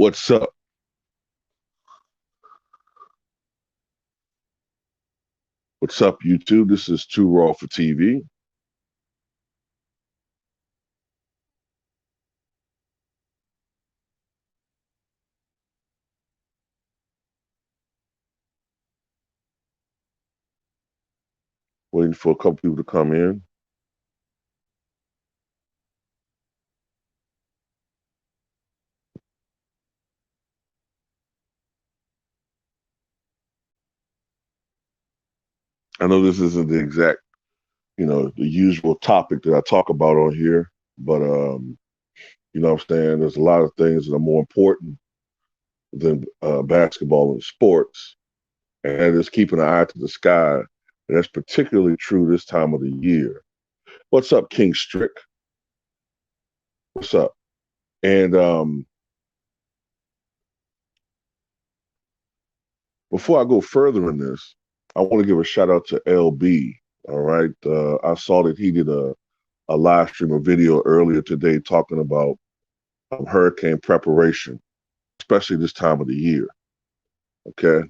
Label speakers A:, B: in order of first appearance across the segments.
A: What's up? What's up, YouTube? This is Too Raw for TV. Waiting for a couple people to come in. I know this isn't the exact, the usual topic that I talk about on here, but you know what I'm saying? There's a lot of things that are more important than basketball and sports, and that is keeping an eye to the sky. And that's particularly true this time of the year. What's up, King Strick? What's up? And before I go further in this, I want to give a shout out to LB. All right. I saw that he did a live stream, a video earlier today talking about hurricane preparation, especially this time of the year. Okay.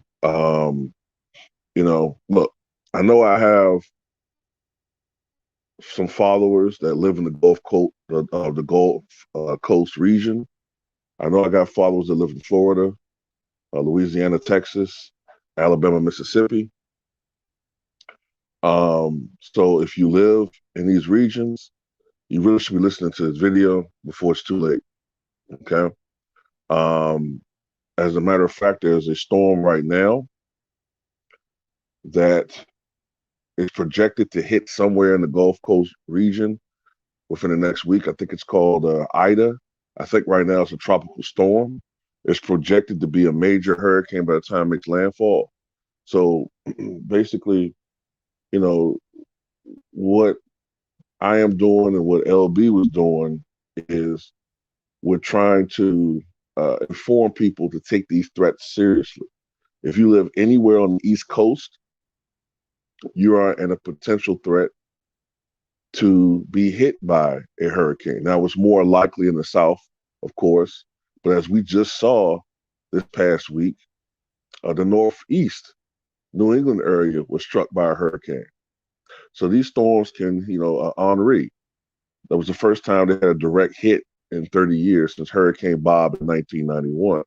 A: Look, I know I have some followers that live in the Gulf Coast, the Gulf Coast region. I know I got followers that live in Florida, Louisiana, Texas, Alabama, Mississippi. So if you live in these regions, you really should be listening to this video before it's too late. Okay. Um, as a matter of fact, there's a storm right now that is projected to hit somewhere in the Gulf Coast region within the next week. I think it's called Ida. I think right now it's a tropical storm. It's projected to be a major hurricane by the time it makes landfall. So basically, you know, what I am doing and what LB was doing is we're trying to inform people to take these threats seriously. If you live anywhere on the East Coast, you are in a potential threat to be hit by a hurricane. Now, it's more likely in the South, of course, but as we just saw this past week, the Northeast, New England area was struck by a hurricane. So these storms can, Henri, that was the first time they had a direct hit in 30 years since Hurricane Bob in 1991.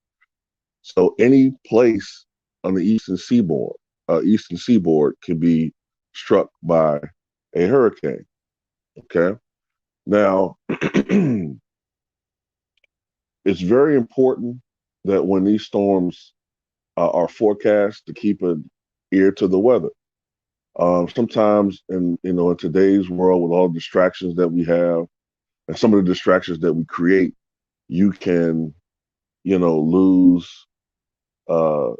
A: So any place on the eastern seaboard can be struck by a hurricane. Okay. Now, it's very important that when these storms are forecast to keep an ear to the weather. Sometimes, in today's world, with all the distractions that we have, and some of the distractions that we create, you can, lose, uh,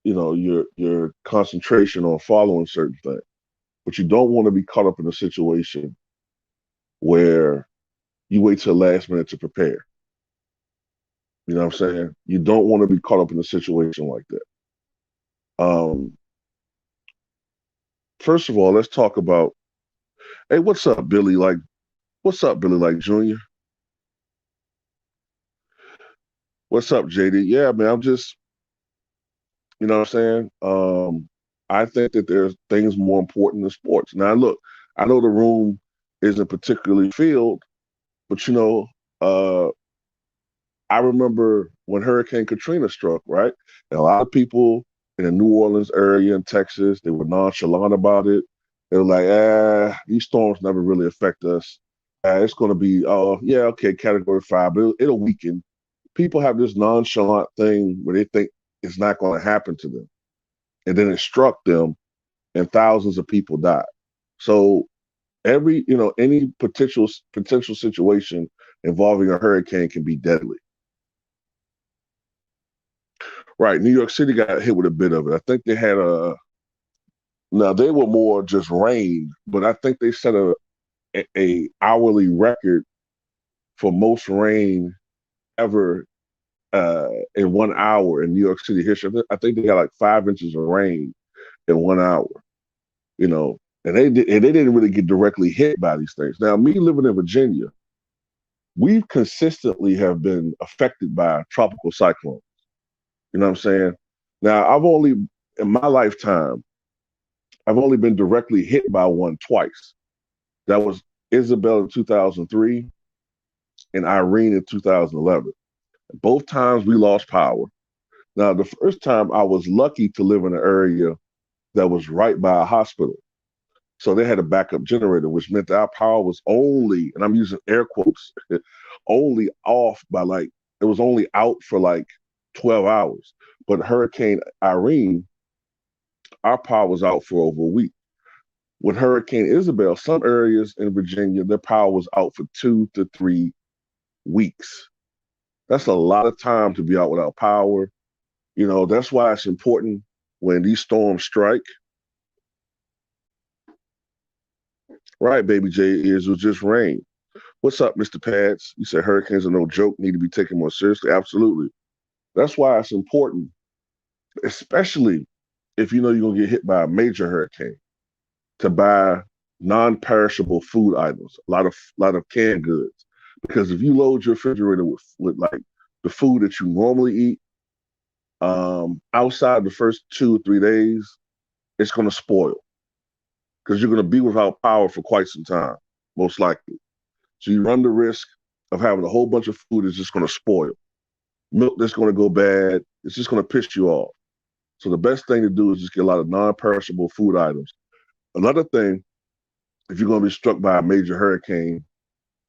A: your concentration on following certain things. But you don't want to be caught up in a situation where you wait till the last minute to prepare. You know what I'm saying? You don't want to be caught up in a situation like that. Um, First of all, let's talk about, hey, what's up, Billy? What's up, Billy? Like Junior? What's up, JD? Yeah, man, I'm just, you know what I'm saying? I think that there's things more important than sports. Now, look, I know the room isn't particularly filled, but uh, I remember when Hurricane Katrina struck, right? And a lot of people in the New Orleans area in Texas, they were nonchalant about it. They were like, these storms never really affect us. It's going to be, oh, yeah, okay, category 5, but it'll weaken. People have this nonchalant thing where they think it's not going to happen to them. And then it struck them and thousands of people died. So any potential situation involving a hurricane can be deadly. Right. New York City got hit with a bit of it. I think they had now they were more just rain, but I think they set a hourly record for most rain ever in 1 hour in New York City history. I think they got like 5 inches of rain in 1 hour, and they didn't really get directly hit by these things. Now, me living in Virginia, we've consistently have been affected by tropical cyclones. You know what I'm saying? Now, in my lifetime, I've only been directly hit by one twice. That was Isabel in 2003 and Irene in 2011. Both times we lost power. Now, the first time I was lucky to live in an area that was right by a hospital. So they had a backup generator, which meant that our power was only, and I'm using air quotes, only off by like, it was only out for like 12 hours. But Hurricane Irene, our power was out for over a week. With Hurricane Isabel, some areas in Virginia, their power was out for 2 to 3 weeks. That's a lot of time to be out without power. You know, that's why it's important when these storms strike. Right, baby J, it was just rain. What's up, Mr. Pads? You said hurricanes are no joke, need to be taken more seriously. Absolutely. That's why it's important, especially if you know you're going to get hit by a major hurricane, to buy non-perishable food items, a lot of canned goods. Because if you load your refrigerator with like the food that you normally eat, outside the first 2 or 3 days, it's going to spoil because you're going to be without power for quite some time, most likely. So you run the risk of having a whole bunch of food that's just going to spoil. Milk that's going to go bad. It's just going to piss you off. So the best thing to do is just get a lot of non-perishable food items. Another thing, if you're going to be struck by a major hurricane,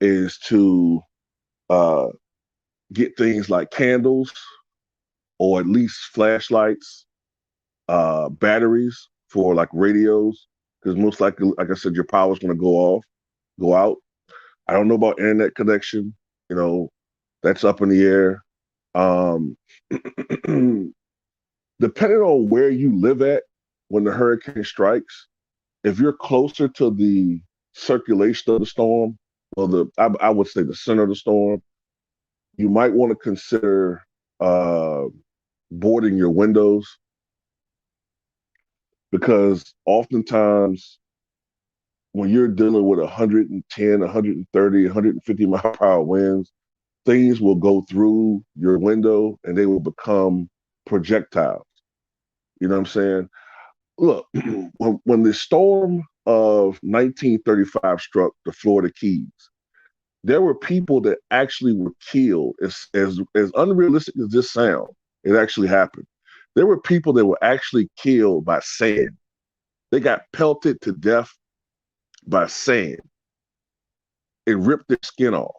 A: is to uh, get things like candles or at least flashlights, batteries for like radios, because most likely, like I said, your power's going to go out. I don't know about internet connection. You know, that's up in the air. Um, Depending on where you live at when the hurricane strikes, if you're closer to the circulation of the storm, or I would say the center of the storm, you might want to consider uh, boarding your windows because oftentimes when you're dealing with 110, 130, 150 mile per hour winds, things will go through your window and they will become projectiles. You know what I'm saying? Look, when the storm of 1935 struck the Florida Keys, there were people that actually were killed. As unrealistic as this sounds, it actually happened. There were people that were actually killed by sand. They got pelted to death by sand. It ripped their skin off.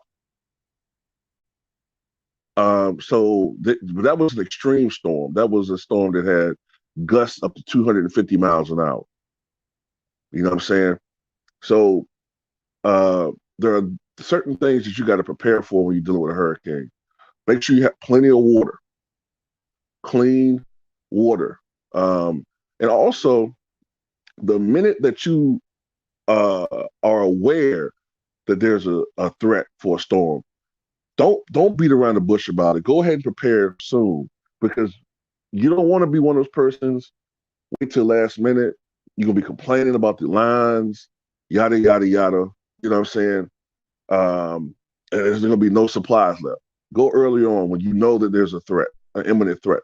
A: That was an extreme storm. That was a storm that had gusts up to 250 miles an hour. You know what I'm saying? So there are certain things that you got to prepare for when you're dealing with a hurricane. Make sure you have plenty of water, clean water. And also, the minute that you are aware that there's a threat for a storm, don't beat around the bush about it. Go ahead and prepare soon because you don't want to be one of those persons. Wait till last minute. You're gonna be complaining about the lines, yada yada yada. You know what I'm saying? And there's gonna be no supplies left. Go early on when you know that there's a threat, an imminent threat.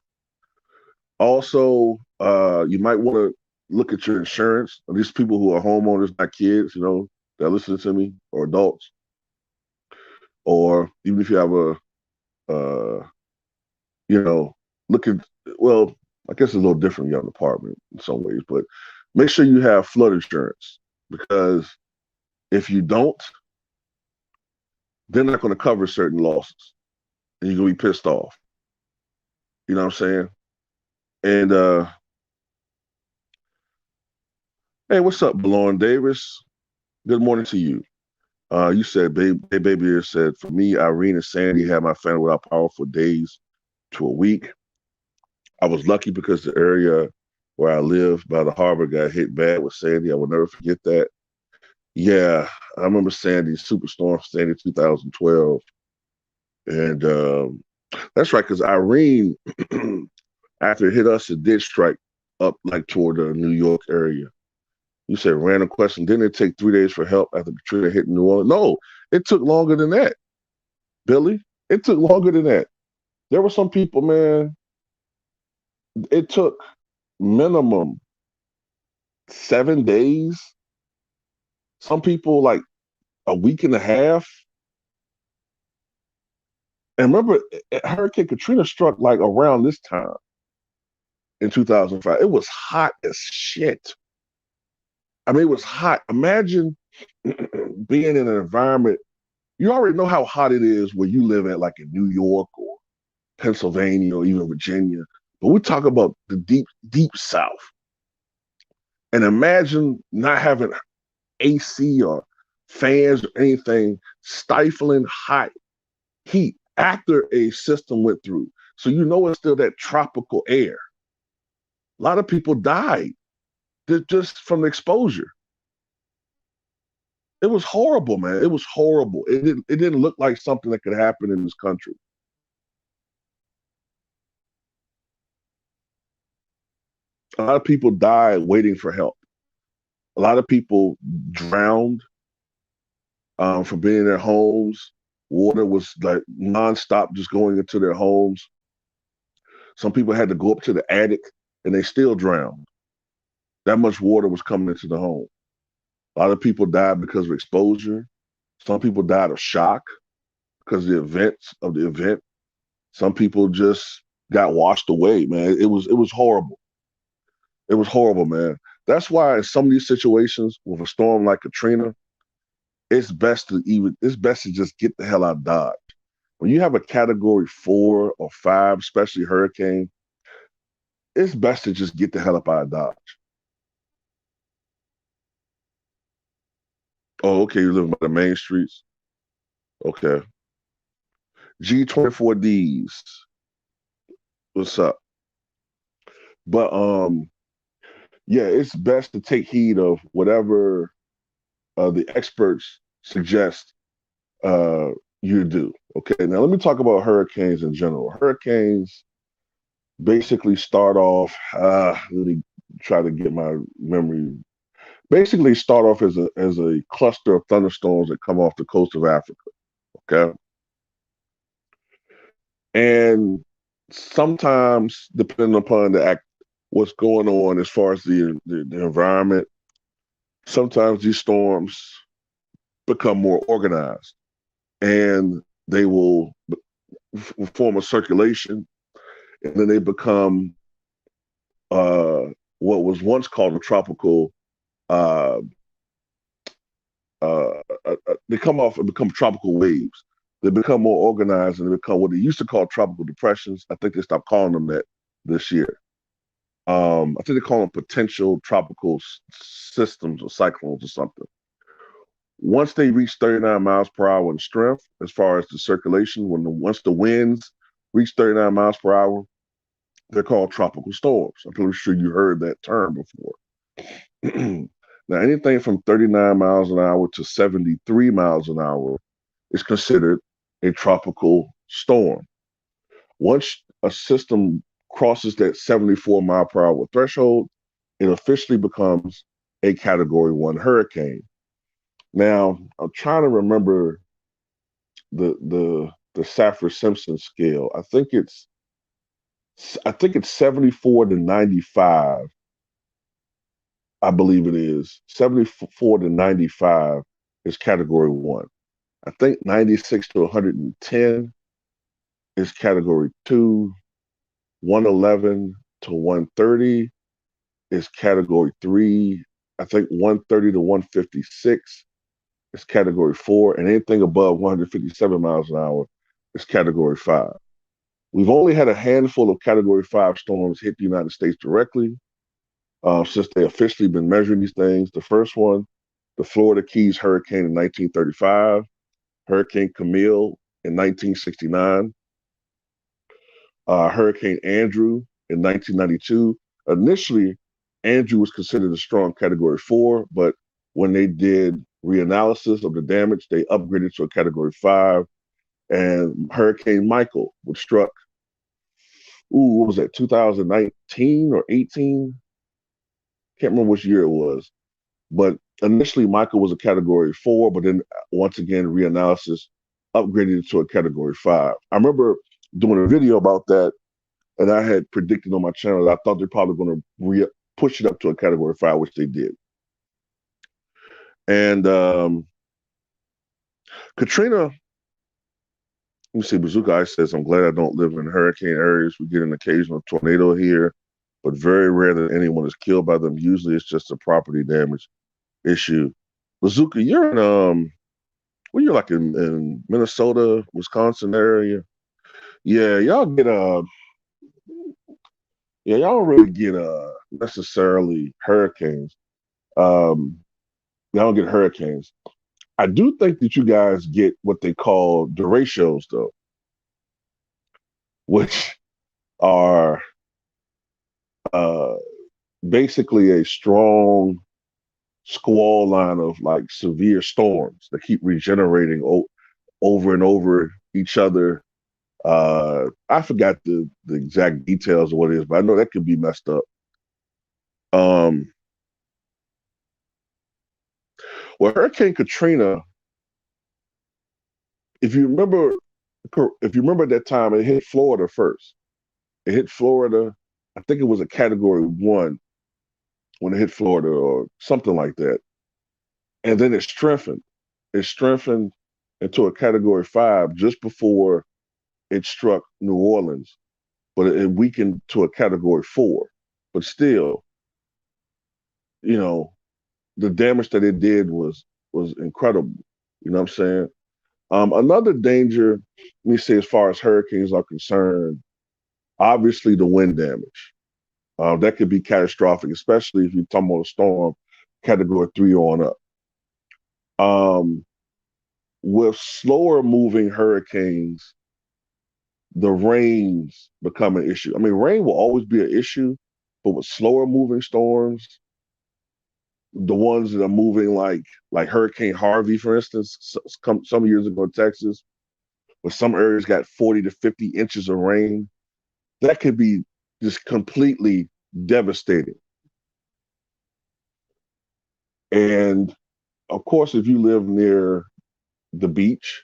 A: Also, you might want to look at your insurance. These people who are homeowners, not kids, you know, that listen to me, or adults, or even if you have you know, look at, well, I guess it's a little different in your apartment in some ways, but make sure you have flood insurance because if you don't, they're not going to cover certain losses and you're going to be pissed off. You know what I'm saying? And hey, what's up, Belon Davis? Good morning to you. You said, baby here said, for me, Irene and Sandy had my family without power for days to a week. I was lucky because the area where I live by the harbor got hit bad with Sandy. I will never forget that. Yeah, I remember Sandy, Superstorm Sandy 2012. And that's right, because Irene, after it hit us, it did strike up like toward the New York area. You said random question. Didn't it take 3 days for help after Katrina hit New Orleans? No, it took longer than that. Billy, it took longer than that. There were some people, man, it took minimum 7 days. Some people like a week and a half. And remember, Hurricane Katrina struck like around this time in 2005. It was hot as shit. I mean, it was hot. Imagine being in an environment. You already know how hot it is where you live at, like in New York or Pennsylvania or even Virginia. But we talk about the deep, deep South. And imagine not having AC or fans or anything, stifling hot heat after a system went through. So you know it's still that tropical air. A lot of people died just from the exposure. It was horrible, man. It was horrible. It didn't look like something that could happen in this country. A lot of people died waiting for help. A lot of people drowned from being in their homes. Water was like nonstop just going into their homes. Some people had to go up to the attic and they still drowned. That much water was coming into the home. A lot of people died because of exposure. Some people died of shock because of the events of the event. Some people just got washed away, man. It was horrible. It was horrible, man. That's why in some of these situations with a storm like Katrina, it's best to just get the hell out of Dodge. When you have a category 4 or 5, especially hurricane, it's best to just get the hell up out of Dodge. Oh, okay, you're living by the main streets. Okay. G24Ds. What's up? But yeah, it's best to take heed of whatever the experts suggest uh, you do. Okay, now let me talk about hurricanes in general. Hurricanes basically start off. Let me try to get my memory. Basically, start off as a cluster of thunderstorms that come off the coast of Africa. Okay, and sometimes depending upon what's going on as far as the environment, sometimes these storms become more organized and they will form a circulation, and then they become uh, what was once called a tropical. Uh, they come off and become tropical waves. They become more organized and they become what they used to call tropical depressions. I think they stopped calling them that this year. I think they call them potential tropical systems or cyclones or something. Once they reach 39 miles per hour in strength, as far as the circulation, once the winds reach 39 miles per hour, they're called tropical storms. I'm pretty sure you heard that term before. Now, anything from 39 miles an hour to 73 miles an hour is considered a tropical storm. Once a system crosses that 74 mile per hour threshold, it officially becomes a category 1 hurricane. Now, I'm trying to remember the Saffir-Simpson scale. I think it's 74 to 95. I believe it is 74 to 95 is category 1. I think 96 to 110 is category 2. 111 to 130 is category 3. I think 130 to 156 is category 4. And anything above 157 miles an hour is category 5. We've only had a handful of category 5 storms hit the United States directly since they officially been measuring these things. The first one, the Florida Keys hurricane in 1935, Hurricane Camille in 1969, Hurricane Andrew in 1992. Initially, Andrew was considered a strong category 4, but when they did reanalysis of the damage, they upgraded to a category 5. And Hurricane Michael, which struck, what was that, 2019 or 18? Can't remember which year it was. But initially, Michael was a category 4, but then once again, reanalysis upgraded it to a Category 5. I remember doing a video about that, and I had predicted on my channel that I thought they're probably going to push it up to a Category 5, which they did. And Katrina, let me see, Bazooka Ice says, I'm glad I don't live in hurricane areas. We get an occasional tornado here, but very rare that anyone is killed by them. Usually it's just a property damage issue. Bazooka, you're in well, you're like in Minnesota, Wisconsin area. Yeah, y'all get yeah, y'all don't really get necessarily hurricanes. Um, y'all don't get hurricanes. I do think that you guys get what they call derechos though, which are uh basically a strong squall line of like severe storms that keep regenerating over and over each other. I forgot the exact details of what it is, but I know that could be messed up. Um, well, Hurricane Katrina, if you remember, if you remember that time, it hit Florida first. It hit Florida. I think it was a Category 1 when it hit Florida, or something like that, and then it strengthened. It strengthened into a Category 5 just before it struck New Orleans, but it weakened to a Category 4. But still, you know, the damage that it did was incredible. You know what I'm saying? Another danger, let me say, as far as hurricanes are concerned, obviously the wind damage. That could be catastrophic, especially if you're talking about a storm Category 3 on up. With slower moving hurricanes, the rains become an issue. I mean, rain will always be an issue, but with slower moving storms, the ones that are moving like Hurricane Harvey, for instance, some years ago in Texas, where some areas got 40 to 50 inches of rain, that could be just completely devastating. And of course, if you live near the beach,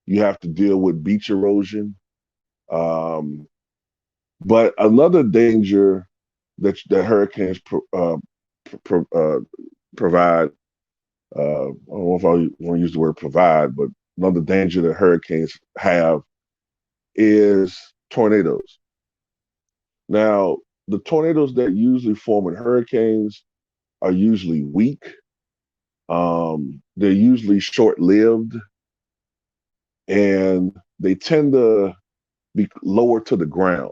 A: you have to deal with beach erosion. Um, but another danger that hurricanes provide, I don't know if I want to use the word provide, but another danger that hurricanes have is tornadoes. Now, the tornadoes that usually form in hurricanes are usually weak. They're usually short-lived, and they tend to be lower to the ground.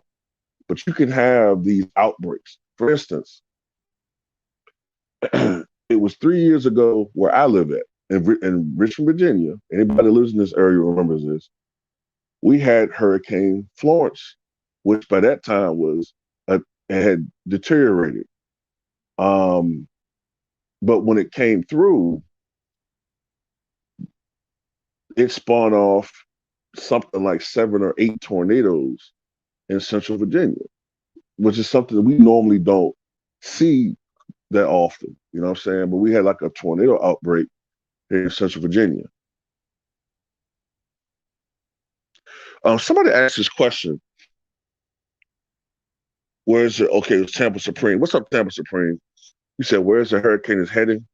A: But you can have these outbreaks. For instance, it was 3 years ago where I live at in Richmond, Virginia. Anybody that lives in this area remembers this. We had Hurricane Florence, which by that time had deteriorated. But when it came through, it spawned off something like 7 or 8 tornadoes in Central Virginia, which is something that we normally don't see that often. You know what I'm saying? But we had like a tornado outbreak here in Central Virginia. Somebody asked this question. Where is it? Okay, it's Tampa Supreme. What's up, Tampa Supreme? You said, where's the hurricane is heading?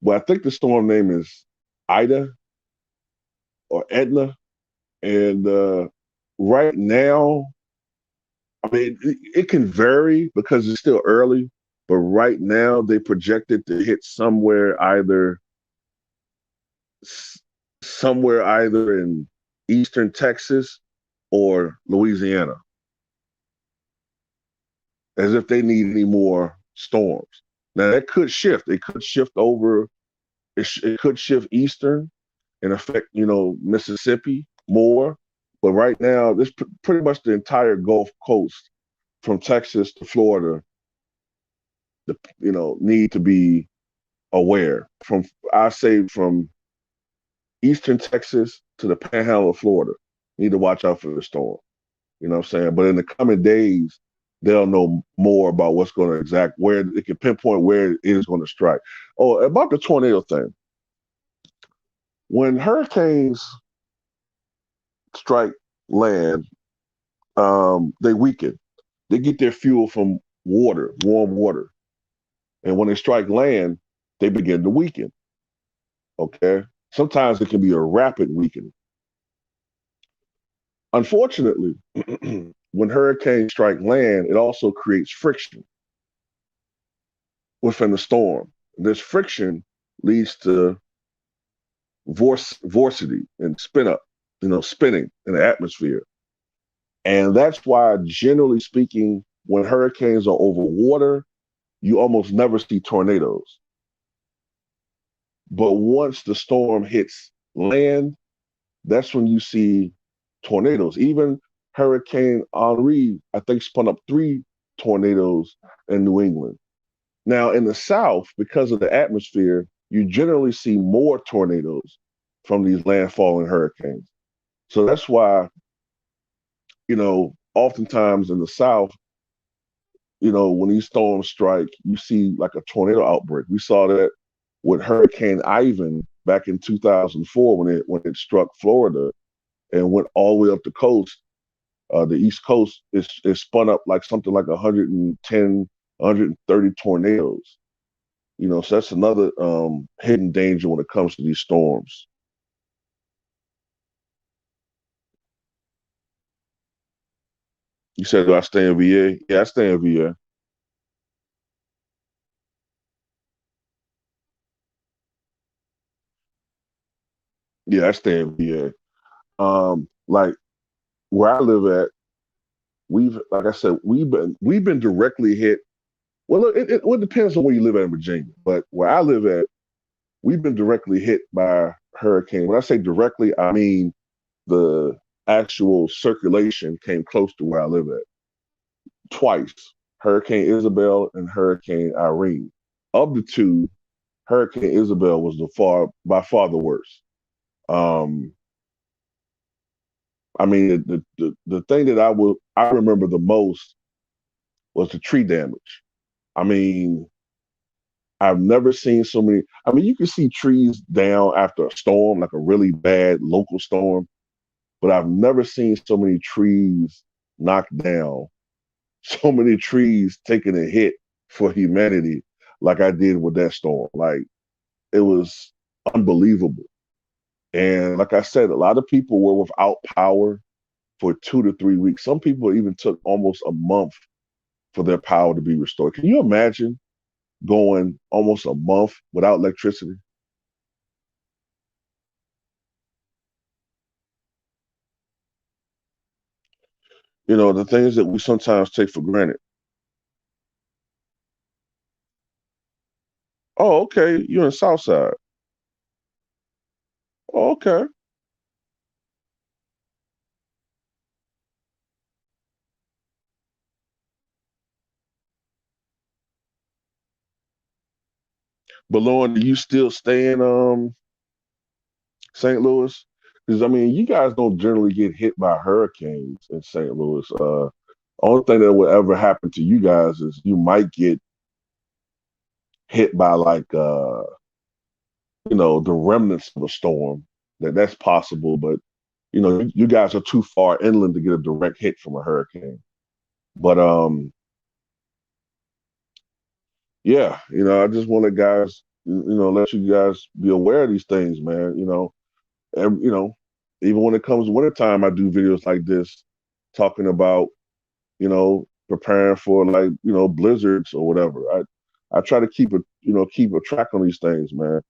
A: Well, I think the storm name is Ida or Edna. And right now, I mean, it can vary because it's still early, but right now they project it to hit somewhere either in eastern Texas or Louisiana, as if they need any more storms. Now that could shift. It could shift over. It could shift eastern and affect, Mississippi more. But right now, this pretty much the entire Gulf Coast, from Texas to Florida, need to be aware. I say from eastern Texas to the Panhandle of Florida, need to watch out for the storm. You know what I'm saying? But in the coming days, they'll know more about what's going to where it can pinpoint where it is going to strike. Oh, about the tornado thing. When hurricanes strike land, they weaken. They get their fuel from water, warm water. And when they strike land, they begin to weaken. Okay. Sometimes it can be a rapid weakening. Unfortunately, when hurricanes strike land, it also creates friction within the storm. This friction leads to vorticity and spin up, spinning in the atmosphere. And that's why, generally speaking, when hurricanes are over water, you almost never see tornadoes. But once the storm hits land, that's when you see tornadoes. Even Hurricane Henri, I think, spun up 3 tornadoes in New England. Now, in the South, because of the atmosphere, you generally see more tornadoes from these landfalling hurricanes. So that's why, oftentimes in the South, when these storms strike, you see like a tornado outbreak. We saw that with Hurricane Ivan back in 2004 when it struck Florida and went all the way up the coast. The East Coast is spun up like something like 110, 130 tornadoes. So that's another hidden danger when it comes to these storms. You said, do I stay in VA? Yeah, I stay in VA. Yeah, I stay in VA. Like where I live at, like I said, we've been directly hit. Well, look, it depends on where you live at in Virginia, but where I live at, we've been directly hit by hurricane. When I say directly, I mean the actual circulation came close to where I live at twice. Hurricane Isabel and Hurricane Irene. Of the two, Hurricane Isabel was by far the worst. Um, I mean, the thing that I remember the most was the tree damage. I mean, I've never seen so many. I mean, you can see trees down after a storm, like a really bad local storm, but I've never seen so many trees knocked down, so many trees taking a hit for humanity like I did with that storm. Like it was unbelievable. And like I said, a lot of people were without power for 2 to 3 weeks. Some people even took almost a month for their power to be restored. Can you imagine going almost a month without electricity? The things that we sometimes take for granted. Oh, okay. You're in the South Side. Oh, okay. But Lauren, do you still stay in St. Louis? Because I mean, you guys don't generally get hit by hurricanes in St. Louis. Only thing that would ever happen to you guys is you might get hit by like the remnants of a storm. That's possible, but you guys are too far inland to get a direct hit from a hurricane. But yeah, I just want to guys, let you guys be aware of these things, man. And, even when it comes to wintertime, I do videos like this talking about, preparing for like, blizzards or whatever. I try to keep a track on these things, man.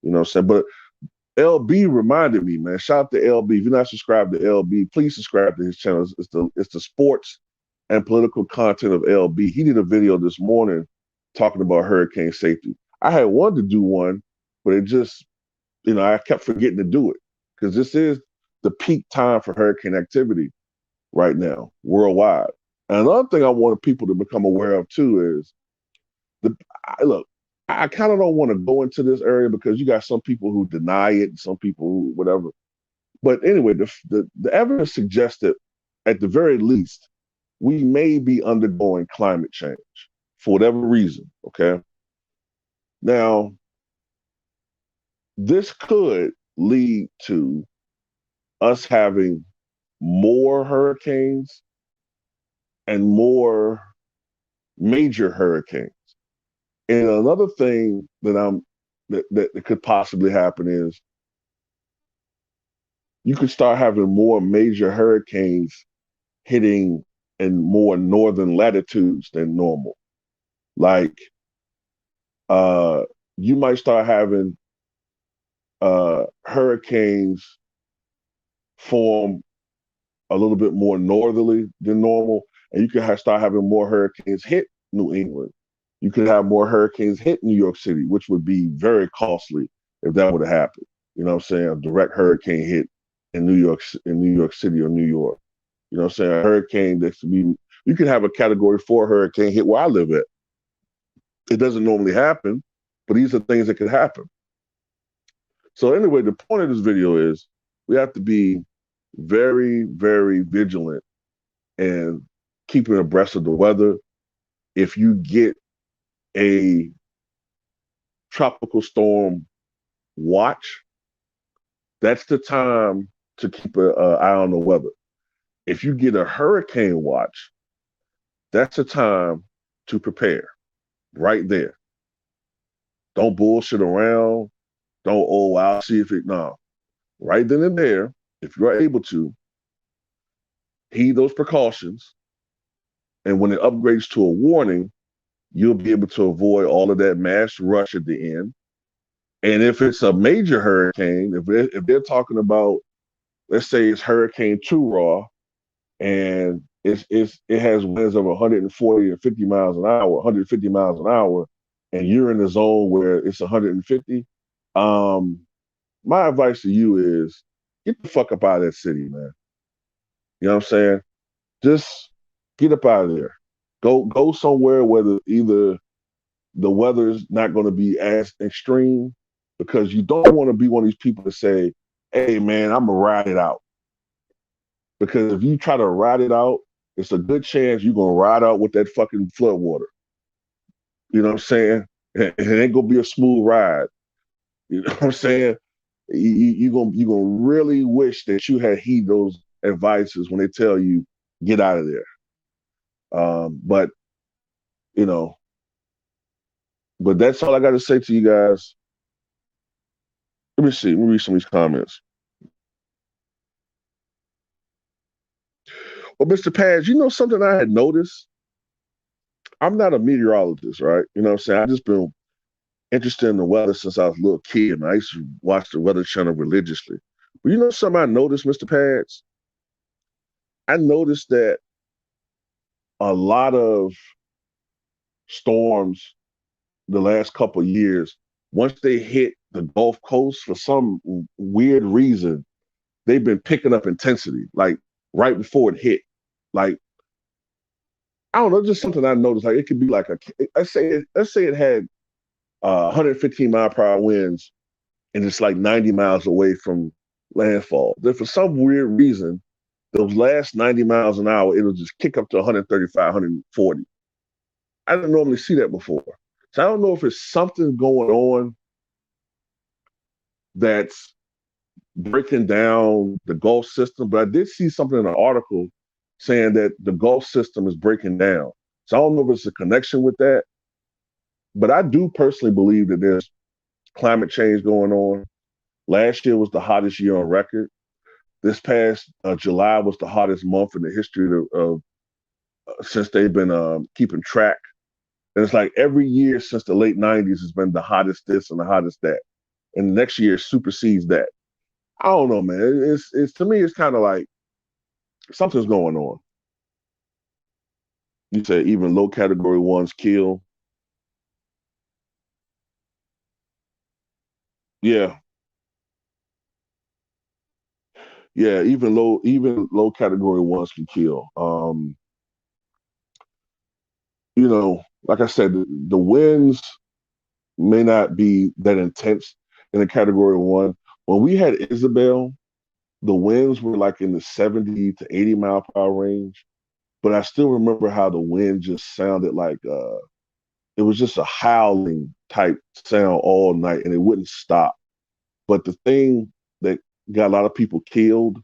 A: You know what I'm saying? But LB reminded me, man. Shout out to LB. If you're not subscribed to LB, please subscribe to his channel. It's the sports and political content of LB. He did a video this morning talking about hurricane safety. I had wanted to do one, but it just, I kept forgetting to do it because this is the peak time for hurricane activity right now worldwide. And another thing I wanted people to become aware of too is look. I kind of don't want to go into this area because you got some people who deny it, and some people who whatever. But anyway, the evidence suggests that at the very least, we may be undergoing climate change for whatever reason. Okay. Now, this could lead to us having more hurricanes and more major hurricanes. And another thing that could possibly happen is you could start having more major hurricanes hitting in more northern latitudes than normal. Like uh you might start having hurricanes form a little bit more northerly than normal, and you could start having more hurricanes hit New England. You could have more hurricanes hit New York City, which would be very costly if that would have happened. You know what I'm saying? A direct hurricane hit in New York City or New York. You know what I'm saying? A hurricane that could be you could have a category 4 hurricane hit where I live at. It doesn't normally happen, but these are things that could happen. So anyway, the point of this video is we have to be very, very vigilant and keeping abreast of the weather. If you get a tropical storm watch, that's the time to keep an eye on the weather. If you get a hurricane watch, that's the time to prepare right there. Don't bullshit around. Don't, oh, I'll see if it, no. Right then and there, if you're able to, heed those precautions. And when it upgrades to a warning, you'll be able to avoid all of that mass rush at the end. And if it's a major hurricane, if they're talking about, let's say it's Hurricane Tura, and it has winds of 140 or 50 miles an hour, 150 miles an hour, and you're in the zone where it's 150, my advice to you is get the fuck up out of that city, man. You know what I'm saying? Just get up out of there. Go somewhere where either the weather's not going to be as extreme, because you don't want to be one of these people to say, hey, man, I'm going to ride it out. Because if you try to ride it out, it's a good chance you're going to ride out with that fucking flood water. You know what I'm saying? It ain't going to be a smooth ride. You know what I'm saying? You're gonna really wish that you had heed those advices when they tell you get out of there. But you know, but that's all I got to say to you guys. Let me see. Let me read some of these comments. Well, Mr. Paz, you know something I had noticed? I'm not a meteorologist, right? You know what I'm saying? I've just been interested in the weather since I was a little kid, and I used to watch the Weather Channel religiously. But you know something I noticed, Mr. Paz? I noticed that a lot of storms the last couple of years, once they hit the Gulf Coast, for some weird reason, they've been picking up intensity, like right before it hit. Like, I don't know, just something I noticed. Like, it could be like let's say it had 115-mile-per-hour winds and it's like 90 miles away from landfall. Then for some weird reason, those last 90 miles an hour, it'll just kick up to 135, 140. I didn't normally see that before. So I don't know if it's something going on that's breaking down the Gulf system, but I did see something in an article saying that the Gulf system is breaking down. So I don't know if it's a connection with that, but I do personally believe that there's climate change going on. Last year was the hottest year on record. This past July was the hottest month in the history of since they've been keeping track. And it's like every year since the late 90s has been the hottest this and the hottest that. And the next year supersedes that. I don't know, man. It's to me, it's kind of like something's going on. You say even low category ones kill. Yeah, yeah. Even low category ones can kill. You know, like I said, the winds may not be that intense in a category 1. When we had Isabel, the winds were like in the 70 to 80 mile per hour range. But I still remember how the wind just sounded like it was just a howling type sound all night, and it wouldn't stop. But the thing that got a lot of people killed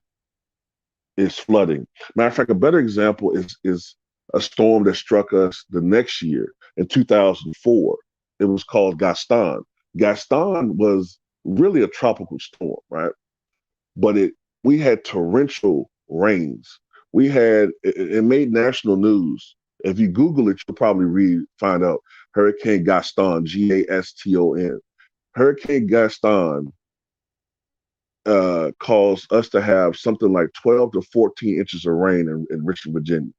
A: is flooding. Matter of fact, a better example is a storm that struck us the next year in 2004. It was called Gaston. Gaston was really a tropical storm, right? But we had torrential rains. It made national news. If you Google it, you'll probably find out Hurricane Gaston, Gaston. Hurricane Gaston caused us to have something like 12 to 14 inches of rain in Richmond, Virginia.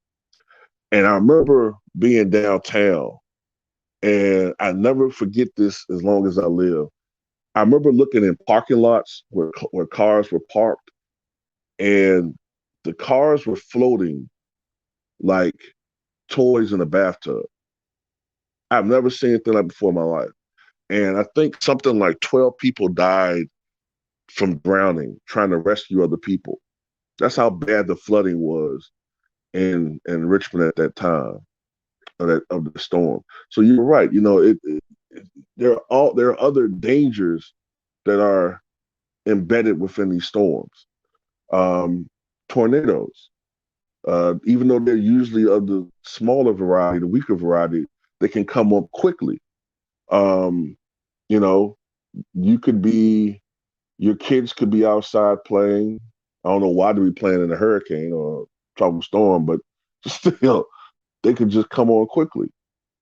A: And I remember being downtown, and I never forget this as long as I live. I remember looking in parking lots where cars were parked, and the cars were floating like toys in a bathtub. I've never seen anything like before in my life. And I think something like 12 people died from drowning, trying to rescue other people. That's how bad the flooding was in Richmond at that time of the storm. So you're right. There are other dangers that are embedded within these storms. Tornadoes, even though they're usually of the smaller variety, the weaker variety, they can come up quickly. Um, you know, you could be your kids could be outside playing. I don't know why they'd be playing in a hurricane or tropical storm, but still, they could just come on quickly.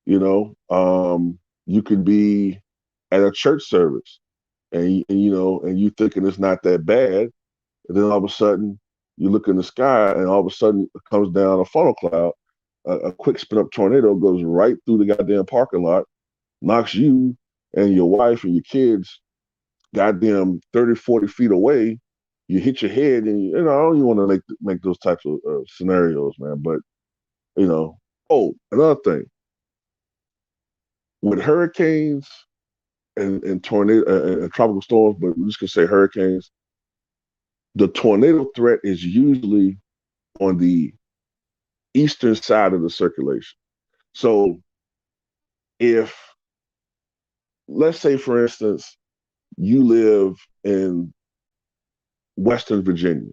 A: You could be at a church service, and you thinking it's not that bad, and then all of a sudden you look in the sky, and all of a sudden it comes down a funnel cloud. A quick spin up tornado goes right through the goddamn parking lot, knocks you and your wife and your kids goddamn 30, 40 feet away. You hit your head, and I don't even want to make those types of scenarios, man. But oh, another thing with hurricanes and tornado and tropical storms, but we're just gonna say hurricanes. The tornado threat is usually on the eastern side of the circulation. So if, let's say, for instance, you live in Western Virginia,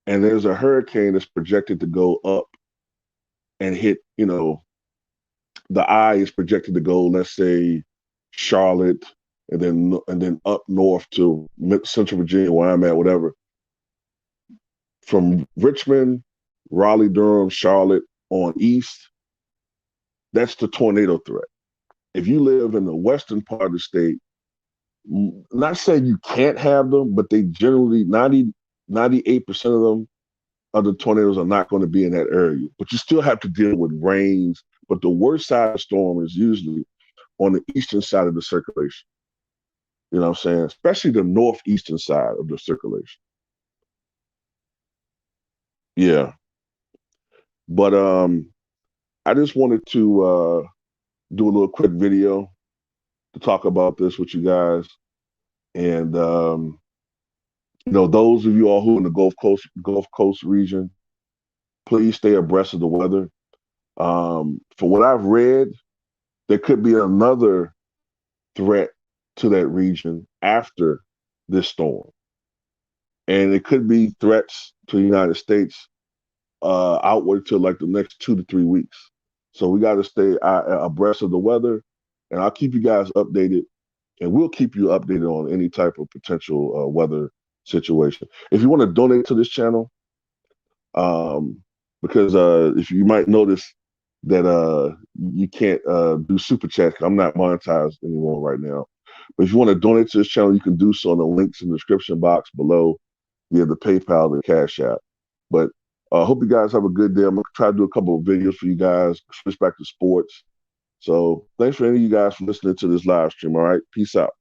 A: and there's a hurricane that's projected to go up and hit, the eye is projected to go, let's say, Charlotte, and then up north to Central Virginia, where I'm at, whatever. From Richmond, Raleigh, Durham, Charlotte on east, that's the tornado threat. If you live in the western part of the state, not saying you can't have them, but they generally 98% of them, of the tornadoes, are not going to be in that area. But you still have to deal with rains. But the worst side of the storm is usually on the eastern side of the circulation. You know what I'm saying? Especially the northeastern side of the circulation. Yeah. But I just wanted to do a little quick video to talk about this with you guys. And those of you all who are in the Gulf Coast region, please stay abreast of the weather. For what I've read, there could be another threat to that region after this storm. And it could be threats to the United States outward to like the next 2 to 3 weeks. So we got to stay abreast of the weather, and I'll keep you guys updated, and we'll keep you updated on any type of potential weather situation. If you want to donate to this channel, because if you might notice that you can't do super chat, I'm not monetized anymore right now. But if you want to donate to this channel, you can do so in the links in the description box below via the PayPal and Cash App. But I hope you guys have a good day. I'm going to try to do a couple of videos for you guys, switch back to sports. So thanks for any of you guys for listening to this live stream. All right. Peace out.